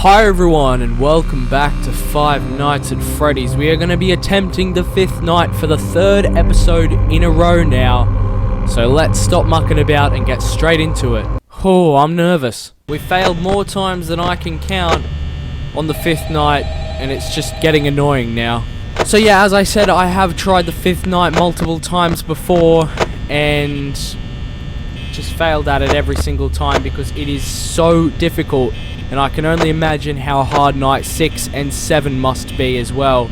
Hi everyone and welcome back to Five Nights at Freddy's. We are going to be attempting the fifth night for the third episode in a row now. So let's stop mucking about and get straight into it. Oh, I'm nervous. We failed more times than I can count on the fifth night and it's just getting annoying now. So yeah, as I said, I have tried the fifth night multiple times before and just failed at it every single time because it is so difficult. And I can only imagine how hard night 6 and 7 must be as well.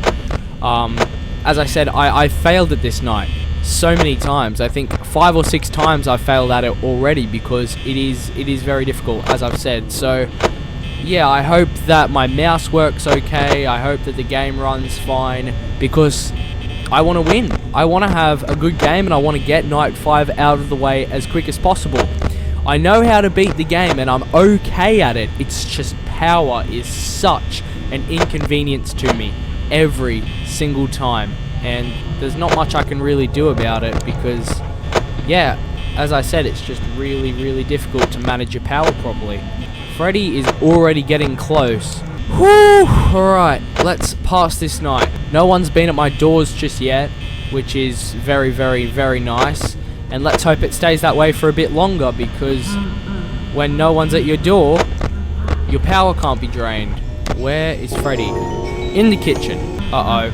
As I said, I failed at this night so many times. I think 5 or 6 times I failed at it already because it is very difficult, as I've said. So yeah, I hope that my mouse works okay. I hope that the game runs fine because I want to win. I want to have a good game and I want to get night 5 out of the way as quick as possible. I know how to beat the game and I'm okay at it. It's just power is such an inconvenience to me every single time. And there's not much I can really do about it because, yeah, as I said, it's just really difficult to manage your power properly. Freddy is already getting close. Whew! Alright, let's pass this night. No one's been at my doors just yet, which is very nice. And let's hope it stays that way for a bit longer because when no one's at your door, your power can't be drained. Where is Freddy? In the kitchen. Uh-oh.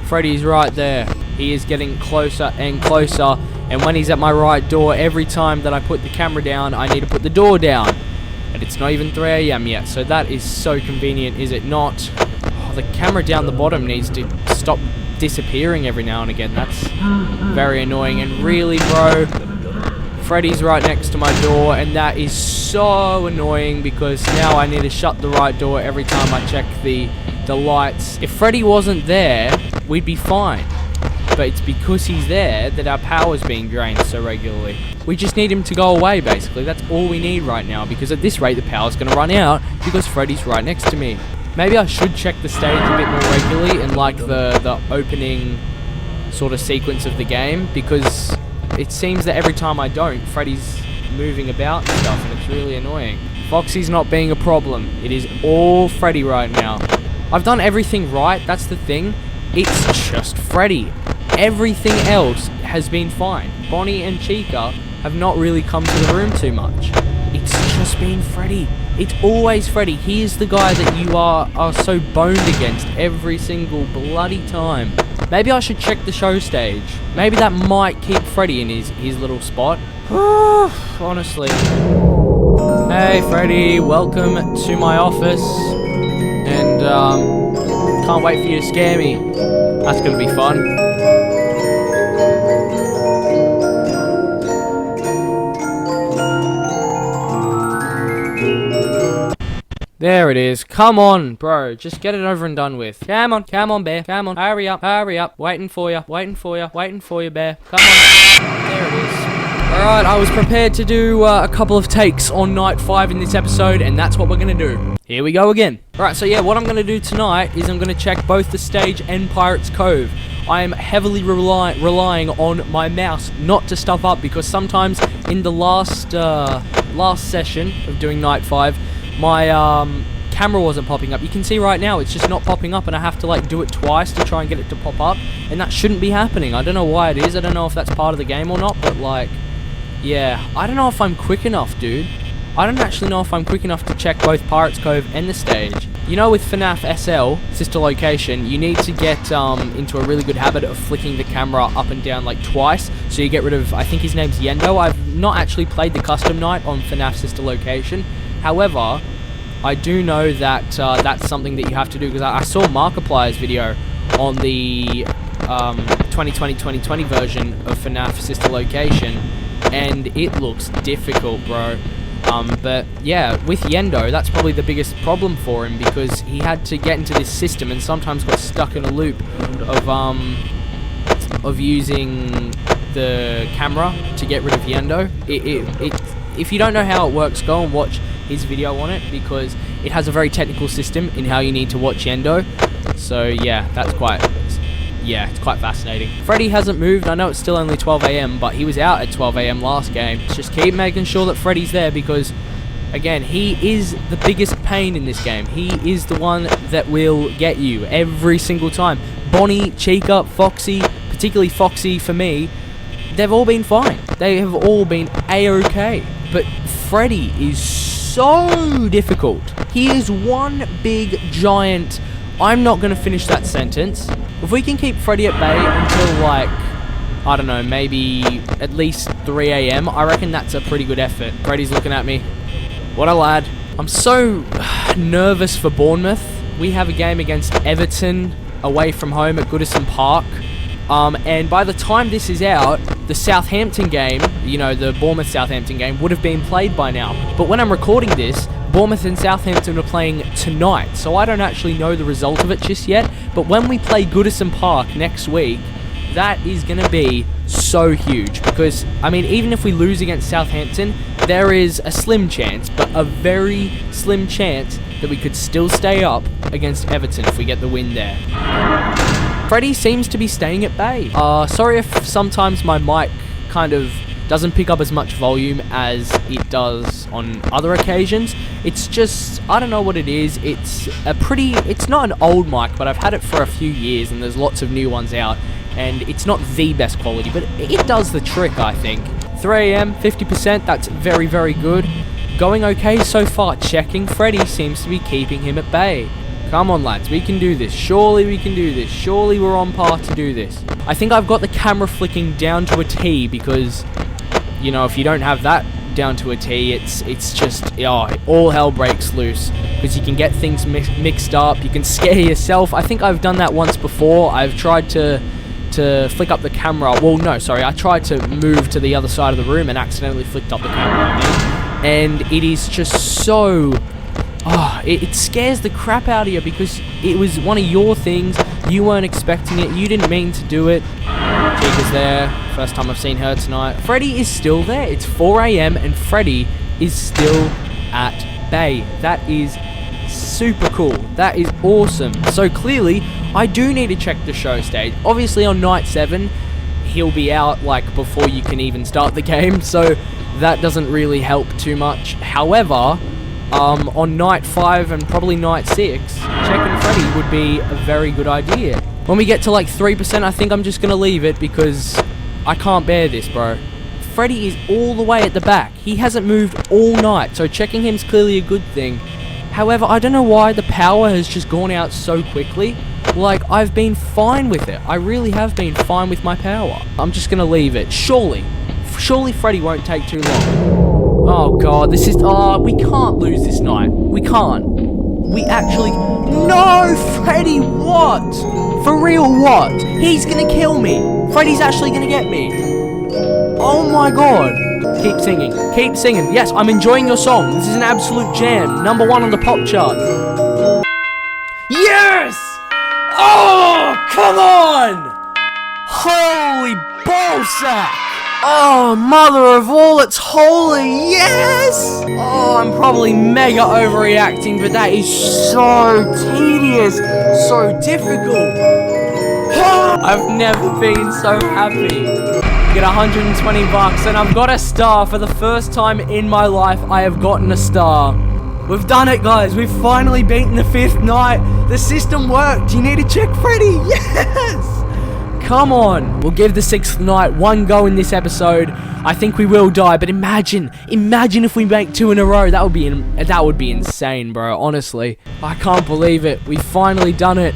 Freddy's right there. He is getting closer and closer. And when he's at my right door, every time that I put the camera down, I need to put the door down. And it's not even 3 AM yet. So that is so convenient, is it not? Oh, the camera down the bottom needs to stop disappearing every now and again. That's very annoying. And really, bro, Freddy's right next to my door and that is so annoying because now I need to shut the right door every time I check the lights. If Freddy wasn't there, we'd be fine, but it's because he's there that our power's being drained so regularly. We just need him to go away, basically. That's all we need right now because at this rate the power's going to run out because Freddy's right next to me. Maybe I should check the stage a bit more regularly in like the opening sort of sequence of the game because it seems that every time I don't, Freddy's moving about and stuff and it's really annoying. Foxy's not being a problem. It is all Freddy right now. I've done everything right, that's the thing. It's just Freddy. Everything else has been fine. Bonnie and Chica have not really come to the room too much. It's just been Freddy. It's always Freddy. He is the guy that you are so boned against every single bloody time. Maybe I should check the show stage. Maybe that might keep Freddy in his little spot. Honestly. Hey Freddy, welcome to my office. And can't wait for you to scare me. That's gonna be fun. There it is. Come on, bro. Just get it over and done with. Come on, bear. Come on. Hurry up. Waiting for you, bear. Come on. There it is. Alright, I was prepared to do a couple of takes on night 5 in this episode, and that's what we're going to do. Here we go again. Alright, so yeah, what I'm going to do tonight is I'm going to check both the stage and Pirate's Cove. I am heavily relying on my mouse not to stuff up, because sometimes in the last session of doing night 5, my camera wasn't popping up. You can see right now it's just not popping up and I have to like do it twice to try and get it to pop up, and that shouldn't be happening. I don't know why it is. I don't know if that's part of the game or not, but like, yeah, I don't know if I'm quick enough, dude. I don't actually know if I'm quick enough to check both Pirate's Cove and the stage. You know, with FNAF SL, Sister Location, you need to get into a really good habit of flicking the camera up and down like twice, so you get rid of, I think his name's Yendo. I've not actually played the custom night on FNAF Sister Location. However, I do know that that's something that you have to do, because I saw Markiplier's video on the 2020 version of FNAF Sister Location, and it looks difficult, bro. But yeah, with Yendo, that's probably the biggest problem for him, because he had to get into this system and sometimes got stuck in a loop of using the camera to get rid of Yendo. If you don't know how it works, go and watch his video on it, because it has a very technical system in how you need to watch Yendo. So yeah, it's quite fascinating. Freddy hasn't moved. I know it's still only 12 AM, but he was out at 12 AM last game. Just keep making sure that Freddy's there, because Again, he is the biggest pain in this game. He is the one that will get you every single time. Bonnie, Chica, Foxy, particularly Foxy for me, they've all been fine. They have all been A-okay. But Freddy is so difficult. He is one big, giant... I'm not going to finish that sentence. If we can keep Freddy at bay until, like, I don't know, maybe at least 3 AM, I reckon that's a pretty good effort. Freddy's looking at me. What a lad. I'm so nervous for Bournemouth. We have a game against Everton away from home at Goodison Park. And by the time this is out, the Southampton game, you know, the Bournemouth-Southampton game, would have been played by now. But when I'm recording this, Bournemouth and Southampton are playing tonight, so I don't actually know the result of it just yet. But when we play Goodison Park next week, that is going to be so huge. Because, I mean, even if we lose against Southampton, there is a slim chance, but a very slim chance, that we could still stay up against Everton if we get the win there. Freddy seems to be staying at bay. Sorry if sometimes my mic kind of doesn't pick up as much volume as it does on other occasions. It's just, I don't know what it is. It's not an old mic, but I've had it for a few years and there's lots of new ones out. And it's not the best quality, but it does the trick, I think. 3 AM, 50%, that's very, very good. Going okay so far. Checking Freddy seems to be keeping him at bay. Come on, lads, we can do this. Surely we can do this. Surely we're on par to do this. I think I've got the camera flicking down to a T because, you know, if you don't have that down to a T, it's just, all hell breaks loose. Because you can get things mixed up. You can scare yourself. I think I've done that once before. I've tried to flick up the camera. Well, no, sorry. I tried to move to the other side of the room and accidentally flicked up the camera again. And it is just so... it scares the crap out of you because it was one of your things. You weren't expecting it. You didn't mean to do it. Chica's there. First time I've seen her tonight. Freddy is still there. It's 4 AM and Freddy is still at bay. That is super cool. That is awesome. So clearly, I do need to check the show stage. Obviously on night 7, he'll be out like before you can even start the game. So that doesn't really help too much. However... on night 5 and probably night 6, checking Freddy would be a very good idea. When we get to like 3%, I think I'm just going to leave it because I can't bear this, bro. Freddy is all the way at the back. He hasn't moved all night, so checking him's clearly a good thing. However, I don't know why the power has just gone out so quickly. Like, I've been fine with it. I really have been fine with my power. I'm just going to leave it. Surely Freddy won't take too long. Oh god, this is... we can't lose this night. We can't. We actually... No, Freddy, what? For real, what? He's gonna kill me. Freddy's actually gonna get me. Oh my god. Keep singing. Keep singing. Yes, I'm enjoying your song. This is an absolute jam. #1 on the pop chart. Yes! Oh, come on! Holy ballsack! Oh, mother of all that's holy, yes! Oh, I'm probably mega overreacting, but that is so tedious, so difficult. I've never been so happy. Get 120 bucks, and I've got a star. For the first time in my life, I have gotten a star. We've done it, guys. We've finally beaten the 5th night. The system worked. You need to check Freddy. Yes! Come on. We'll give the 6th night one go in this episode. I think we will die, but imagine if we make 2 in a row. That would be insane, bro. Honestly, I can't believe it. We've finally done it.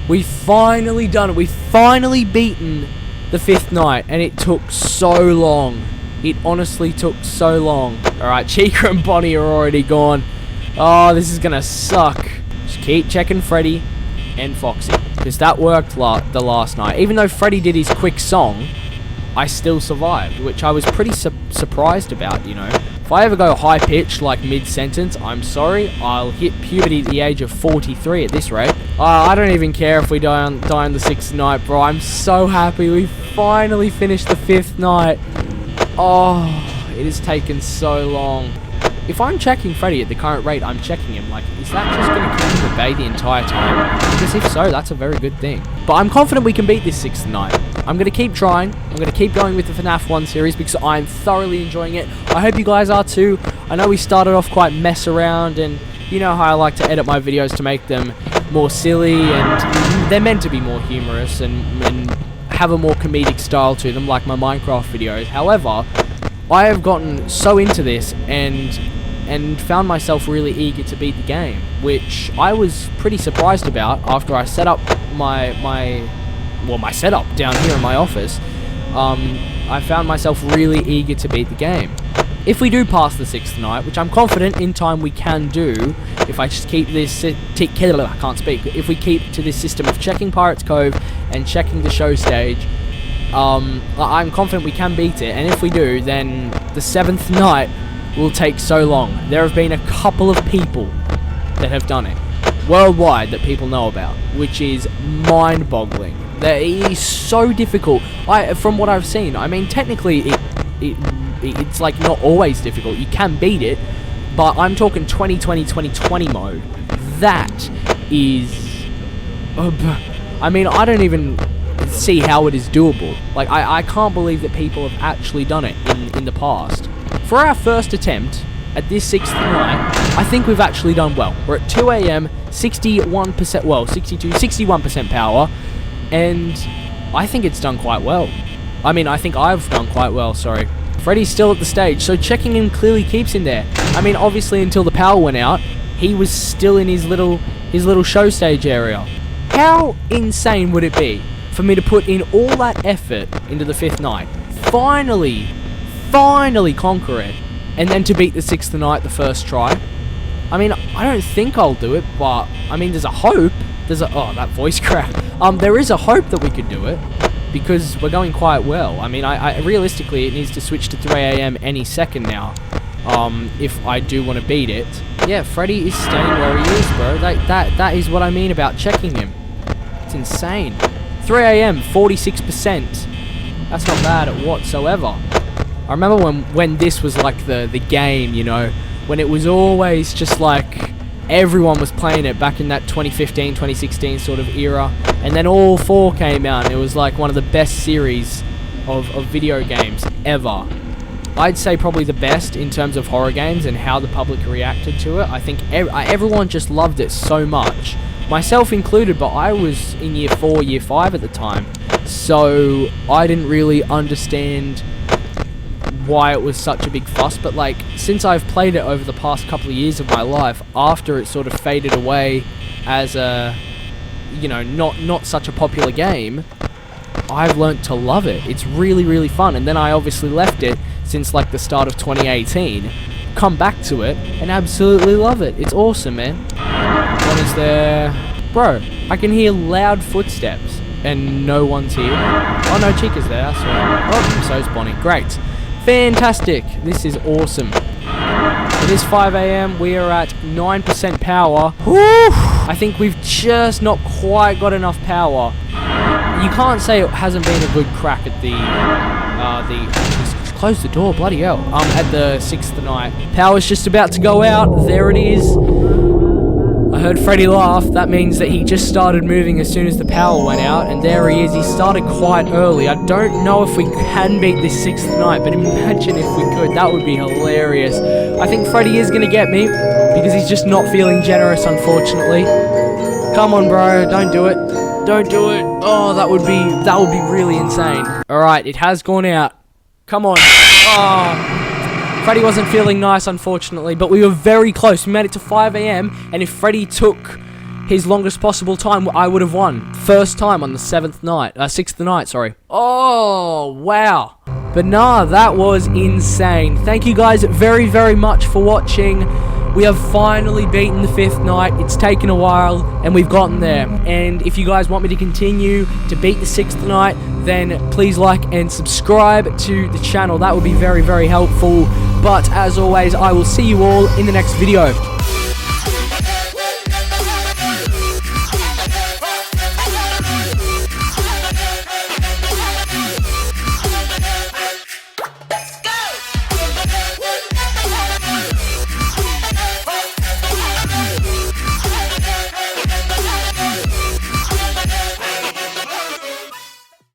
We've finally done it. We've finally beaten the 5th night, and it took so long. It honestly took so long. All right, Chica and Bonnie are already gone. Oh, this is gonna suck. Just keep checking Freddy and Foxy, because that worked the last night. Even though Freddy did his quick song, I still survived, which I was pretty surprised about, you know. If I ever go high-pitched, like mid-sentence, I'm sorry, I'll hit puberty at the age of 43 at this rate. I don't even care if we die on the 6th night, bro. I'm so happy we finally finished the 5th night. Oh, it has taken so long. If I'm checking Freddy at the current rate I'm checking him, like, is that just going to keep him at bay the entire time? Because if so, that's a very good thing. But I'm confident we can beat this 6th night. I'm going to keep trying. I'm going to keep going with the FNAF 1 series because I'm thoroughly enjoying it. I hope you guys are too. I know we started off quite mess around, and you know how I like to edit my videos to make them more silly, and they're meant to be more humorous and have a more comedic style to them, like my Minecraft videos. However, I have gotten so into this and found myself really eager to beat the game, which I was pretty surprised about after I set up my setup down here in my office. I found myself really eager to beat the game. If we do pass the 6th night, which I'm confident in time we can do, if I just keep this, I can't speak, if we keep to this system of checking Pirates Cove and checking the show stage, I'm confident we can beat it, and if we do, then the 7th night will take so long. There have been a couple of people that have done it, worldwide, that people know about, which is mind-boggling. That it is so difficult. From what I've seen, I mean, technically, it's like not always difficult. You can beat it, but I'm talking 2020 mode. That is, I mean, I don't even see how it is doable. Like, I can't believe that people have actually done it in the past. For our first attempt at this 6th night, I think we've actually done well. We're at 2 AM, 61%, well, 61% power, and I think it's done quite well. I mean, I think I've done quite well, sorry. Freddy's still at the stage, so checking him clearly keeps him there. I mean, obviously until the power went out, he was still in his little show stage area. How insane would it be for me to put in all that effort into the 5th night, finally conquer it, and then to beat the 6th night the first try? I mean, I don't think I'll do it, but I mean, there's a hope. Oh, that voice crack. There is a hope that we could do it, because we're going quite well. I mean, I realistically, it needs to switch to 3 AM any second now, if I do want to beat it. Yeah, Freddy is staying where he is, bro. That is what I mean about checking him. It's insane. 3 AM, 46%. That's not bad whatsoever. I remember when this was like the game, you know, when it was always just like everyone was playing it back in that 2015, 2016 sort of era, and then all 4 came out, and it was like one of the best series of video games ever. I'd say probably the best in terms of horror games and how the public reacted to it. I think everyone just loved it so much, myself included, but I was in year 4, year 5 at the time, so I didn't really understand why it was such a big fuss. But like, since I've played it over the past couple of years of my life, after it sort of faded away as a, you know, not such a popular game, I've learnt to love it. It's really fun. And then I obviously left it since like the start of 2018, come back to it and absolutely love it. It's awesome, man. What is there? Bro, I can hear loud footsteps and no one's here. Oh no, Chica's there, I swear. Oh, so is Bonnie. Great. Fantastic. This is awesome. It is 5 AM. We are at 9% power. Whew. I think we've just not quite got enough power. You can't say it hasn't been a good crack at just close the door, bloody hell. At the 6th night. Power's just about to go out. There it is. I heard Freddy laugh. That means that he just started moving as soon as the power went out, and there he is. He started quite early. I don't know if we can beat this 6th night, but imagine if we could. That would be hilarious. I think Freddy is going to get me, because he's just not feeling generous, unfortunately. Come on, bro. Don't do it. Don't do it. Oh, that would be really insane. Alright, it has gone out. Come on. Oh. Freddy wasn't feeling nice, unfortunately, but we were very close. We made it to 5 AM, and if Freddy took his longest possible time, I would have won. First time on the 6th night, sorry. Oh, wow. But nah, that was insane. Thank you guys very much for watching. We have finally beaten the 5th night. It's taken a while, and we've gotten there. And if you guys want me to continue to beat the 6th night, then please like and subscribe to the channel. That would be very helpful. But as always, I will see you all in the next video.